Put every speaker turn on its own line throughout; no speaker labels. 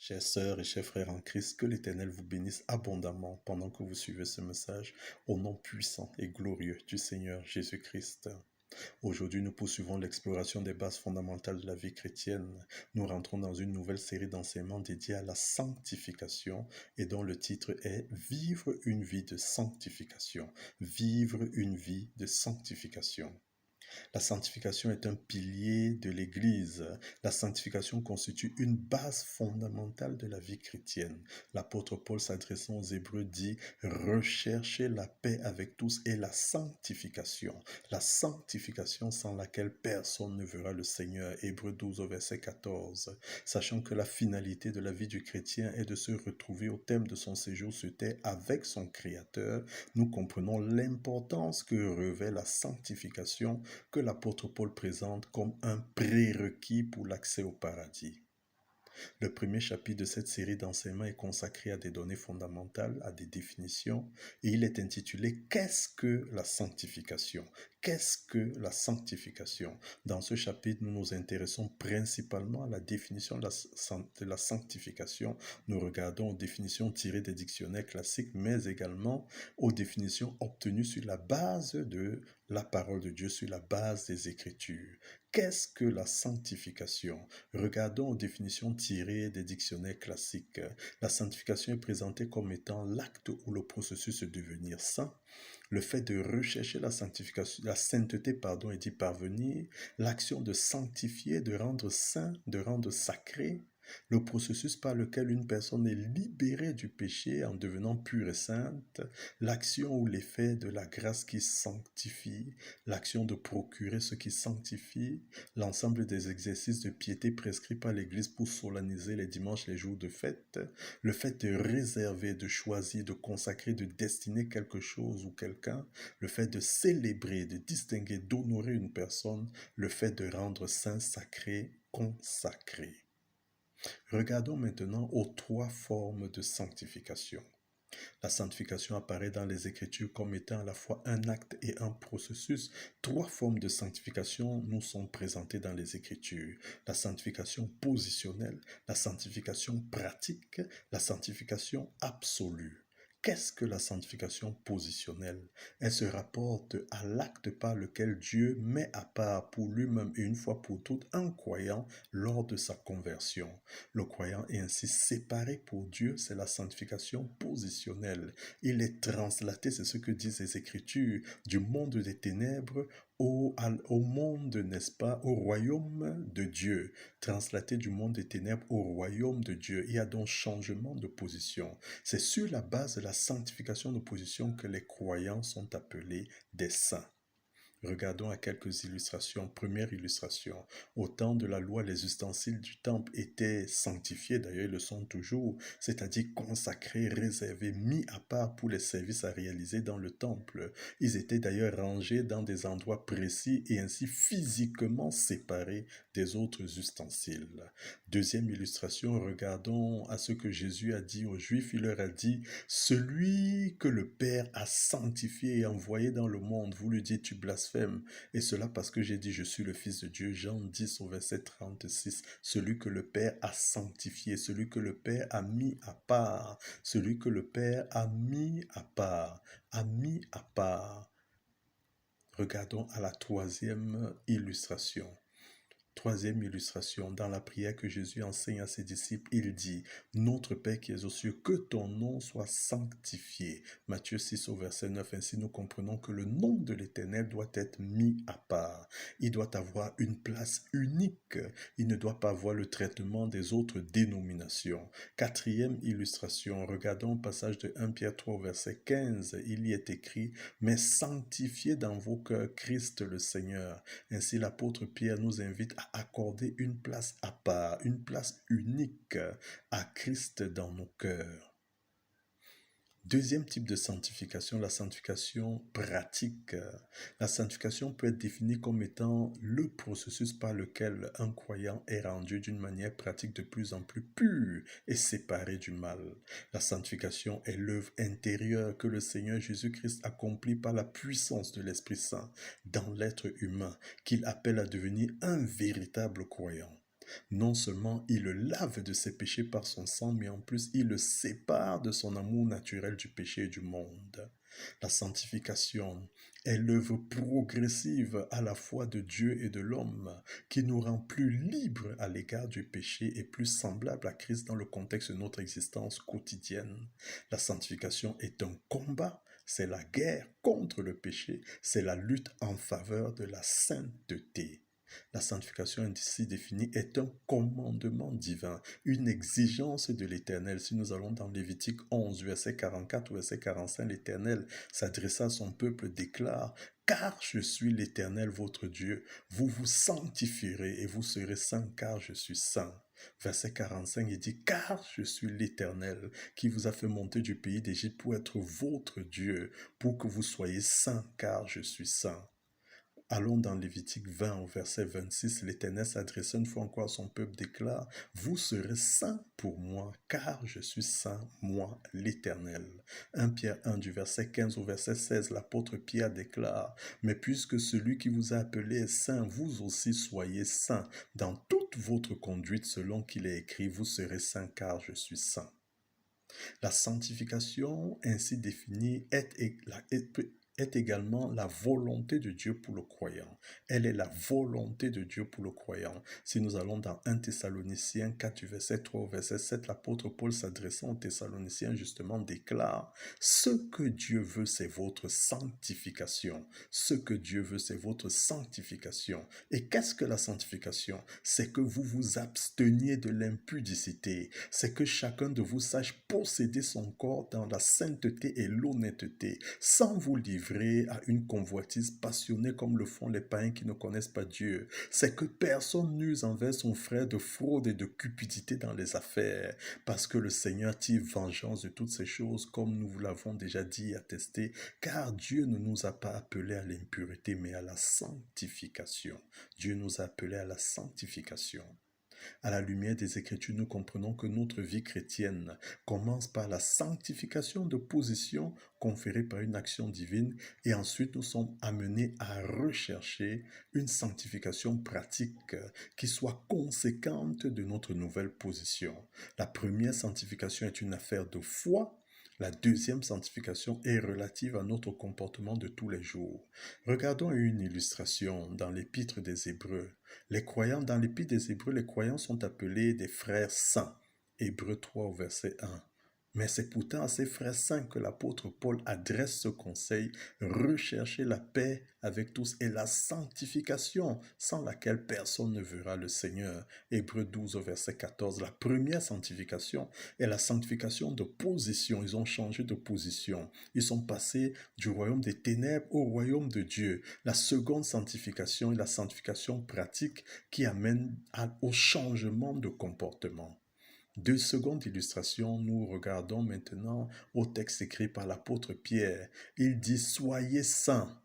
Chères sœurs et chers frères en Christ, que l'Éternel vous bénisse abondamment pendant que vous suivez ce message au nom puissant et glorieux du Seigneur Jésus-Christ. Aujourd'hui, nous poursuivons l'exploration des bases fondamentales de la vie chrétienne. Nous rentrons dans une nouvelle série d'enseignements dédiés à la sanctification et dont le titre est « Vivre une vie de sanctification ». Vivre une vie de sanctification. La sanctification est un pilier de l'Église. La sanctification constitue une base fondamentale de la vie chrétienne. L'apôtre Paul s'adressant aux Hébreux dit « Recherchez la paix avec tous et la sanctification ». La sanctification sans laquelle personne ne verra le Seigneur. Hébreux 12 au verset 14. Sachant que la finalité de la vie du chrétien est de se retrouver au terme de son séjour sur terre avec son Créateur, nous comprenons l'importance que revêt la sanctification que l'apôtre Paul présente comme un prérequis pour l'accès au paradis. Le premier chapitre de cette série d'enseignements est consacré à des données fondamentales, à des définitions, et il est intitulé « Qu'est-ce que la sanctification ?» Qu'est-ce que la sanctification? Dans ce chapitre, nous nous intéressons principalement à la définition de la sanctification. Nous regardons aux définitions tirées des dictionnaires classiques, mais également aux définitions obtenues sur la base de la parole de Dieu, sur la base des Écritures. Qu'est-ce que la sanctification? Regardons aux définitions tirées des dictionnaires classiques. La sanctification est présentée comme étant l'acte ou le processus de devenir saint, le fait de rechercher la sanctification, la sainteté, et d'y parvenir, l'action de sanctifier, de rendre saint, de rendre sacré, le processus par lequel une personne est libérée du péché en devenant pure et sainte, l'action ou l'effet de la grâce qui sanctifie, l'action de procurer ce qui sanctifie, l'ensemble des exercices de piété prescrits par l'Église pour solenniser les dimanches, les jours de fête, le fait de réserver, de choisir, de consacrer, de destiner quelque chose ou quelqu'un, le fait de célébrer, de distinguer, d'honorer une personne, le fait de rendre saint, sacré, consacré. Regardons maintenant aux trois formes de sanctification. La sanctification apparaît dans les Écritures comme étant à la fois un acte et un processus. Trois formes de sanctification nous sont présentées dans les Écritures. La sanctification positionnelle, la sanctification pratique, la sanctification absolue. Qu'est-ce que la sanctification positionnelle? Elle se rapporte à l'acte par lequel Dieu met à part pour lui-même et une fois pour toutes un croyant lors de sa conversion. Le croyant est ainsi séparé pour Dieu, c'est la sanctification positionnelle. Il est translaté, c'est ce que disent les Écritures, du monde des ténèbres au monde, n'est-ce pas, au royaume de Dieu. Translaté du monde des ténèbres au royaume de Dieu. Il y a donc changement de position. C'est sur la base de la sanctification de position que les croyants sont appelés des saints. Regardons à quelques illustrations. Première illustration. Au temps de la loi, les ustensiles du temple étaient sanctifiés, d'ailleurs ils le sont toujours, c'est-à-dire consacrés, réservés, mis à part pour les services à réaliser dans le temple. Ils étaient d'ailleurs rangés dans des endroits précis et ainsi physiquement séparés des autres ustensiles. Deuxième illustration, regardons à ce que Jésus a dit aux Juifs. Il leur a dit « Celui que le Père a sanctifié et envoyé dans le monde, vous lui dites tu blasphèmes. Et cela parce que j'ai dit je suis le Fils de Dieu. » Jean 10 au verset 36. Celui que le Père a sanctifié, celui que le Père a mis à part, celui que le Père a mis à part, a mis à part. Regardons à la troisième illustration. Troisième illustration, dans la prière que Jésus enseigne à ses disciples, il dit « Notre Père qui es aux cieux, que ton nom soit sanctifié. » Matthieu 6 au verset 9, ainsi nous comprenons que le nom de l'Éternel doit être mis à part. Il doit avoir une place unique. Il ne doit pas avoir le traitement des autres dénominations. Quatrième illustration, regardons le passage de 1 Pierre 3 au verset 15. Il y est écrit « Mais sanctifiez dans vos cœurs Christ le Seigneur. » Ainsi l'apôtre Pierre nous invite à accorder une place à part, une place unique à Christ dans nos cœurs. Deuxième type de sanctification, la sanctification pratique. La sanctification peut être définie comme étant le processus par lequel un croyant est rendu d'une manière pratique de plus en plus pur et séparé du mal. La sanctification est l'œuvre intérieure que le Seigneur Jésus-Christ accomplit par la puissance de l'Esprit Saint dans l'être humain, qu'il appelle à devenir un véritable croyant. Non seulement il le lave de ses péchés par son sang, mais en plus il le sépare de son amour naturel du péché et du monde. La sanctification est l'œuvre progressive à la fois de Dieu et de l'homme qui nous rend plus libres à l'égard du péché et plus semblables à Christ dans le contexte de notre existence quotidienne. La sanctification est un combat, c'est la guerre contre le péché, c'est la lutte en faveur de la sainteté. La sanctification ainsi définie est un commandement divin, une exigence de l'Éternel. Si nous allons dans Lévitique 11, verset 44 ou verset 45, l'Éternel s'adressa à son peuple, déclare: car je suis l'Éternel votre Dieu, vous vous sanctifierez et vous serez saints car je suis saint. Verset 45, il dit: car je suis l'Éternel qui vous a fait monter du pays d'Égypte pour être votre Dieu, pour que vous soyez saints car je suis saint. Allons dans Lévitique 20 au verset 26, l'Éternel s'adresse une fois encore à son peuple, déclare: vous serez saints pour moi, car je suis saint, moi l'Éternel. 1 Pierre 1 du verset 15 au verset 16, l'apôtre Pierre déclare: mais puisque celui qui vous a appelé est saint, vous aussi soyez saints dans toute votre conduite, selon qu'il est écrit: vous serez saints, car je suis saint. La sanctification ainsi définie est également la volonté de Dieu pour le croyant. Elle est la volonté de Dieu pour le croyant. Si nous allons dans 1 Thessaloniciens 4, verset 3 au verset 7, l'apôtre Paul s'adressant aux Thessaloniciens justement déclare: ce que Dieu veut, c'est votre sanctification. Ce que Dieu veut, c'est votre sanctification. Et qu'est-ce que la sanctification? C'est que vous vous absteniez de l'impudicité. C'est que chacun de vous sache posséder son corps dans la sainteté et l'honnêteté, sans vous livrer à une convoitise passionnée comme le font les païens qui ne connaissent pas Dieu. C'est que personne n'use envers son frère de fraude et de cupidité dans les affaires, parce que le Seigneur tire vengeance de toutes ces choses, comme nous vous l'avons déjà dit et attesté, car Dieu ne nous a pas appelés à l'impureté, mais à la sanctification. Dieu nous a appelés à la sanctification. À la lumière des Écritures, nous comprenons que notre vie chrétienne commence par la sanctification de position conférée par une action divine et ensuite nous sommes amenés à rechercher une sanctification pratique qui soit conséquente de notre nouvelle position. La première sanctification est une affaire de foi. La deuxième sanctification est relative à notre comportement de tous les jours. Regardons une illustration dans l'Épître des Hébreux. Les croyants, dans l'Épître des Hébreux, les croyants sont appelés des frères saints. Hébreux 3 au verset 1. Mais c'est pourtant à ces frères saints que l'apôtre Paul adresse ce conseil: recherchez la paix avec tous et la sanctification, sans laquelle personne ne verra le Seigneur. Hébreux 12 au verset 14. La première sanctification est la sanctification de position. Ils ont changé de position. Ils sont passés du royaume des ténèbres au royaume de Dieu. La seconde sanctification est la sanctification pratique qui amène au changement de comportement. Deux secondes illustrations, nous regardons maintenant au texte écrit par l'apôtre Pierre. Il dit: soyez saints.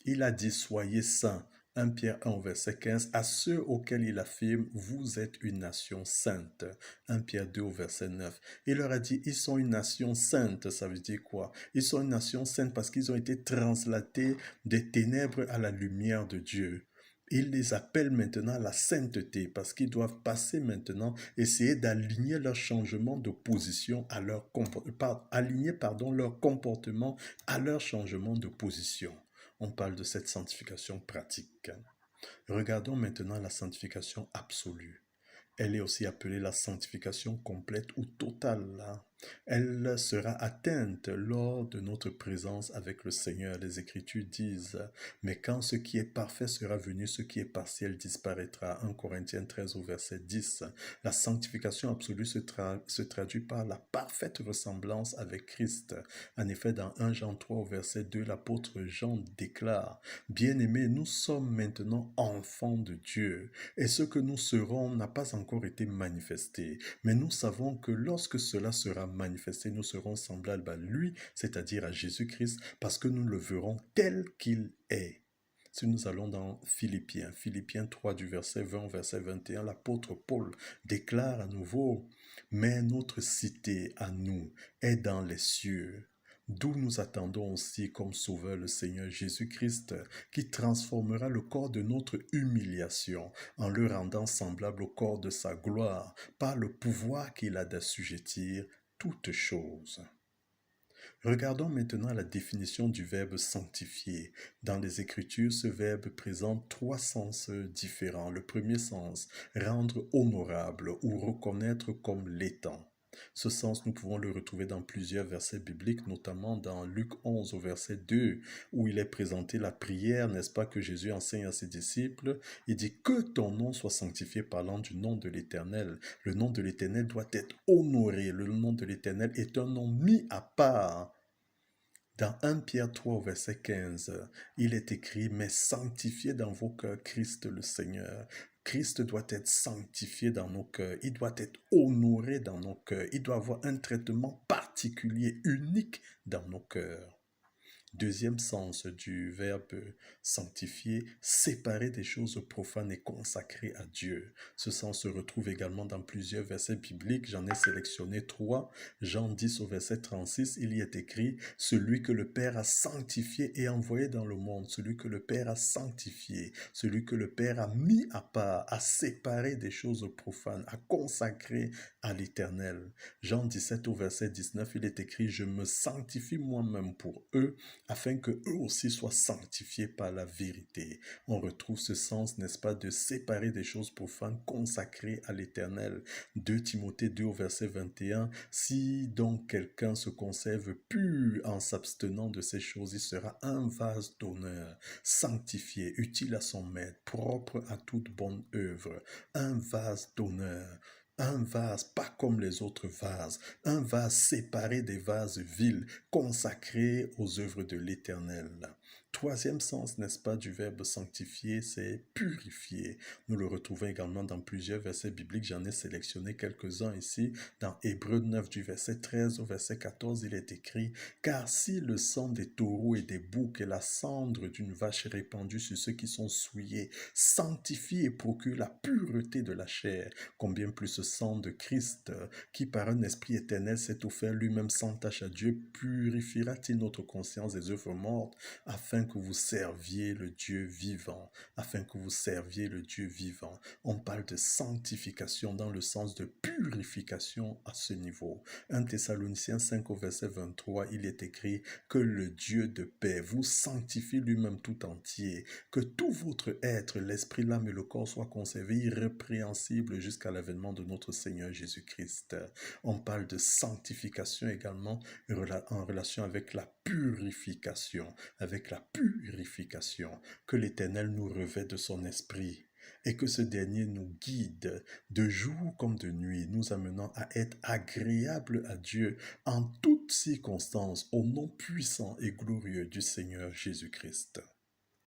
Il a dit: soyez saints. 1 Pierre 1 verset 15, à ceux auxquels il affirme: vous êtes une nation sainte. 1 Pierre 2 verset 9. Il leur a dit: ils sont une nation sainte. Ça veut dire quoi? Ils sont une nation sainte parce qu'ils ont été translatés des ténèbres à la lumière de Dieu. Il les appelle maintenant à la sainteté parce qu'ils doivent passer maintenant, essayer d'aligner leur changement de position à leur leur comportement à leur changement de position. On parle de cette sanctification pratique. Regardons maintenant la sanctification absolue. Elle est aussi appelée la sanctification complète ou totale. Elle sera atteinte lors de notre présence avec le Seigneur. Les Écritures disent: mais quand ce qui est parfait sera venu, ce qui est partiel disparaîtra. 1 Corinthiens 13 au verset 10. La sanctification absolue se traduit par la parfaite ressemblance avec Christ. En effet, dans 1 Jean 3 au verset 2, l'apôtre Jean déclare: bien-aimés, nous sommes maintenant enfants de Dieu, et ce que nous serons n'a pas encore été manifesté. Mais nous savons que lorsque cela sera manifesté, nous serons semblables à lui, c'est-à-dire à Jésus-Christ, parce que nous le verrons tel qu'il est. Si nous allons dans Philippiens 3 du verset 20 au verset 21, l'apôtre Paul déclare à nouveau: mais notre cité à nous est dans les cieux. d'où nous attendons aussi comme Sauveur le Seigneur Jésus-Christ, qui transformera le corps de notre humiliation en le rendant semblable au corps de sa gloire par le pouvoir qu'il a d'assujettir toutes choses. Regardons maintenant la définition du verbe sanctifier. Dans les Écritures, ce verbe présente trois sens différents. Le premier sens, rendre honorable ou reconnaître comme l'étant. Ce sens, nous pouvons le retrouver dans plusieurs versets bibliques, notamment dans Luc 11 au verset 2, où il est présenté la prière, n'est-ce pas, que Jésus enseigne à ses disciples. Il dit que ton nom soit sanctifié, parlant du nom de l'Éternel. Le nom de l'Éternel doit être honoré. Le nom de l'Éternel est un nom mis à part. Dans 1 Pierre 3 au verset 15, il est écrit, mais sanctifiez dans vos cœurs Christ le Seigneur. Christ doit être sanctifié dans nos cœurs, il doit être honoré dans nos cœurs, il doit avoir un traitement particulier, unique dans nos cœurs. Deuxième sens du verbe sanctifier, séparer des choses profanes et consacrées à Dieu. Ce sens se retrouve également dans plusieurs versets bibliques. J'en ai sélectionné trois. Jean 10 au verset 36, il y est écrit « Celui que le Père a sanctifié et envoyé dans le monde, celui que le Père a sanctifié, celui que le Père a mis à part, a séparé des choses profanes, a consacré à l'Éternel. » Jean 17 au verset 19, il est écrit « Je me sanctifie moi-même pour eux, afin que eux aussi soient sanctifiés par la vérité. » On retrouve ce sens, n'est-ce pas, de séparer des choses profanes consacrées à l'Éternel. 2 Timothée 2 au verset 21, « Si donc quelqu'un se conserve pur en s'abstenant de ces choses, il sera un vase d'honneur, sanctifié, utile à son maître, propre à toute bonne œuvre. » Un vase d'honneur. Un vase, pas comme les autres vases, un vase séparé des vases vils, consacré aux œuvres de l'Éternel. Troisième sens, n'est-ce pas, du verbe sanctifier, c'est purifier. Nous le retrouvons également dans plusieurs versets bibliques. J'en ai sélectionné quelques-uns ici. Dans Hébreux 9, du verset 13 au verset 14, il est écrit « Car si le sang des taureaux et des boucs et la cendre d'une vache répandue sur ceux qui sont souillés sanctifie et procure la pureté de la chair, combien plus ce sang de Christ, qui par un esprit éternel s'est offert lui-même sans tache à Dieu, purifiera-t-il notre conscience des œuvres mortes, afin que vous serviez le Dieu vivant, afin que vous serviez le Dieu vivant. » On parle de sanctification dans le sens de purification à ce niveau. 1 Thessaloniciens 5 au verset 23, il est écrit « Que le Dieu de paix vous sanctifie lui-même tout entier, que tout votre être, l'esprit, l'âme et le corps soient conservés irrépréhensibles jusqu'à l'avènement de notre Seigneur Jésus-Christ. » On parle de sanctification également en relation avec la purification, que l'Éternel nous revêt de son esprit et que ce dernier nous guide de jour comme de nuit, nous amenant à être agréables à Dieu en toutes circonstances, au nom puissant et glorieux du Seigneur Jésus-Christ.